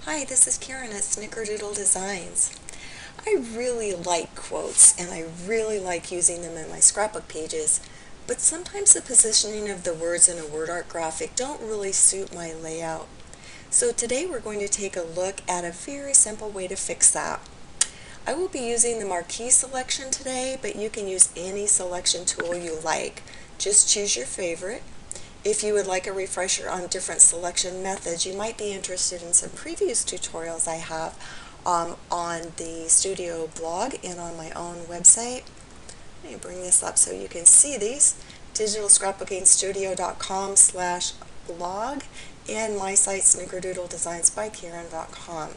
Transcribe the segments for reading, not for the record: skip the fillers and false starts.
Hi, this is Karen at Snickerdoodle Designs. I really like quotes and I really like using them in my scrapbook pages, but sometimes the positioning of the words in a word art graphic don't really suit my layout. So today we're going to take a look at a very simple way to fix that. I will be using the Marquee selection today, but you can use any selection tool you like. Just choose your favorite. If you would like a refresher on different selection methods, you might be interested in some previous tutorials I have on the studio blog and on my own website. Let me bring this up so you can see these. digitalscrapbookingstudio.com/blog and my site snickerdoodledesignsbykaren.com.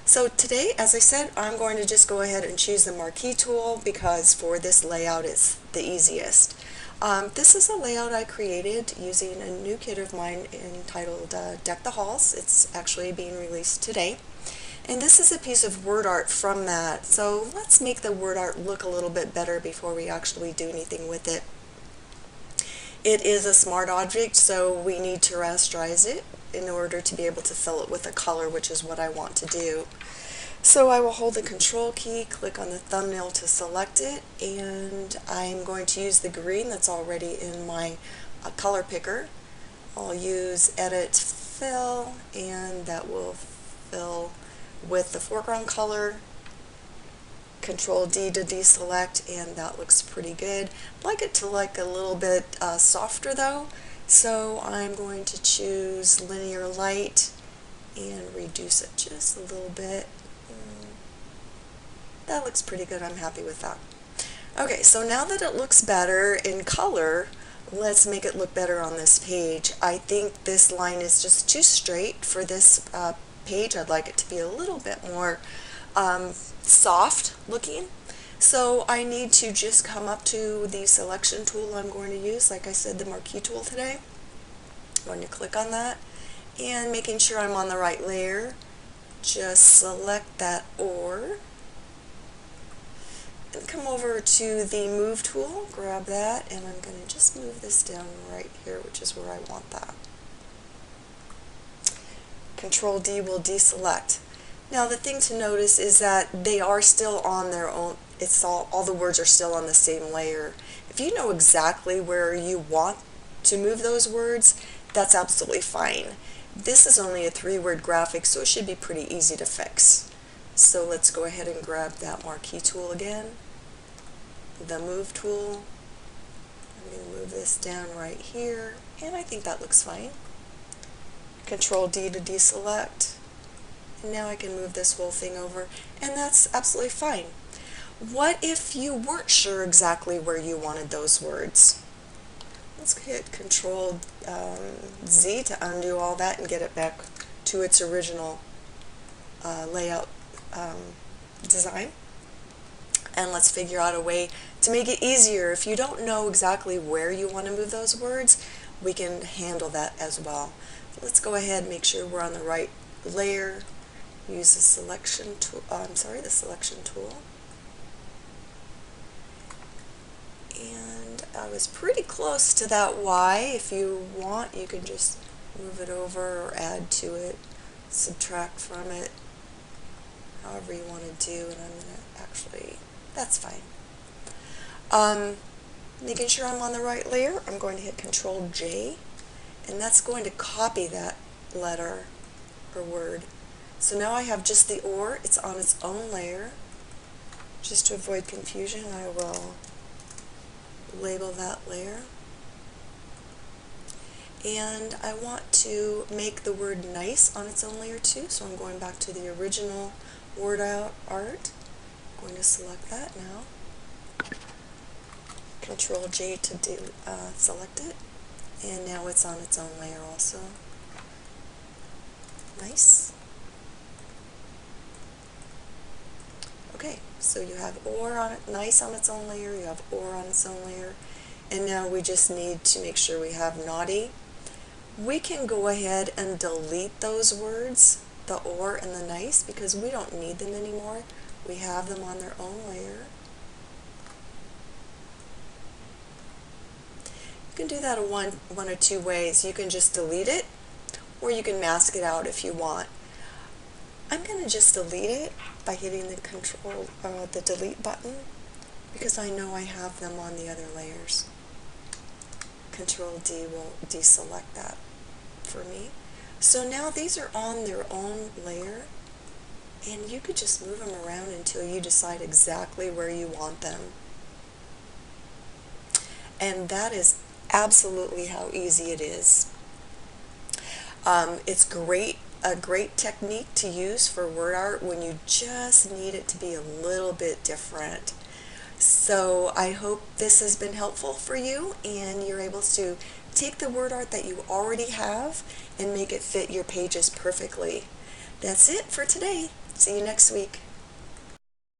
So today, as I said, I'm going to just go ahead and choose the Marquee tool because for this layout it's the easiest. This is a layout I created using a new kit of mine entitled Deck the Halls. It's actually being released today. And this is a piece of word art from that. So let's make the word art look a little bit better before we actually do anything with it. It is a smart object, so we need to rasterize it in order to be able to fill it with a color, which is what I want to do. So I will hold the Control key, click on the thumbnail to select it, and I'm going to use the green that's already in my color picker. I'll use Edit Fill, and that will fill with the foreground color. Control D to deselect, and that looks pretty good. I'd like it to look a little bit softer though, so I'm going to choose Linear Light and reduce it just a little bit. That looks pretty good. I'm happy with that. Okay, so now that it looks better in color, let's make it look better on this page. I think this line is just too straight for this page. I'd like it to be a little bit more soft looking. So I need to just come up to the selection tool I'm going to use, like I said, the Marquee tool today. I'm going to click on that and making sure I'm on the right layer, just select that OR. And come over to the Move tool, grab that, and I'm going to just move this down right here, which is where I want that. Control D will deselect. Now the thing to notice is that they are still on their own, all the words are still on the same layer. If you know exactly where you want to move those words, that's absolutely fine. This is only a 3-word graphic, so it should be pretty easy to fix. So let's go ahead and grab that Marquee tool again, the Move tool. I'm going to move this down right here, and I think that looks fine. Control D to deselect. And now I can move this whole thing over, and that's absolutely fine. What if you weren't sure exactly where you wanted those words? Let's hit Control Z to undo all that and get it back to its original layout design. And let's figure out a way to make it easier. If you don't know exactly where you want to move those words, we can handle that as well. Let's go ahead and make sure we're on the right layer. Use the selection tool. The selection tool. And I was pretty close to that Y. If you want, you can just move it over or add to it, subtract from it, however you want to do. And I'm going to actually, that's fine. Making sure I'm on the right layer, I'm going to hit Control J, and that's going to copy that letter or word. So now I have just the OR, it's on its own layer. Just to avoid confusion, I will label that layer. And I want to make the word nice on its own layer too, so I'm going back to the original word art. I'm going to select that now. Control J to select it, and now it's on its own layer also. Nice. Okay, so you have OR on it, nice on its own layer, you have OR on its own layer, and now we just need to make sure we have naughty. We can go ahead and delete those words, the OR and the nice, because we don't need them anymore. We have them on their own layer. You can do that one or two ways. You can just delete it, or you can mask it out if you want. I'm going to just delete it by hitting the delete button, because I know I have them on the other layers. Control D will deselect that for me. So now these are on their own layer, and you could just move them around until you decide exactly where you want them. And that is absolutely how easy it is. It's a great technique to use for word art when you just need it to be a little bit different. So I hope this has been helpful for you, and you're able to take the word art that you already have and make it fit your pages perfectly. That's it for today. See you next week.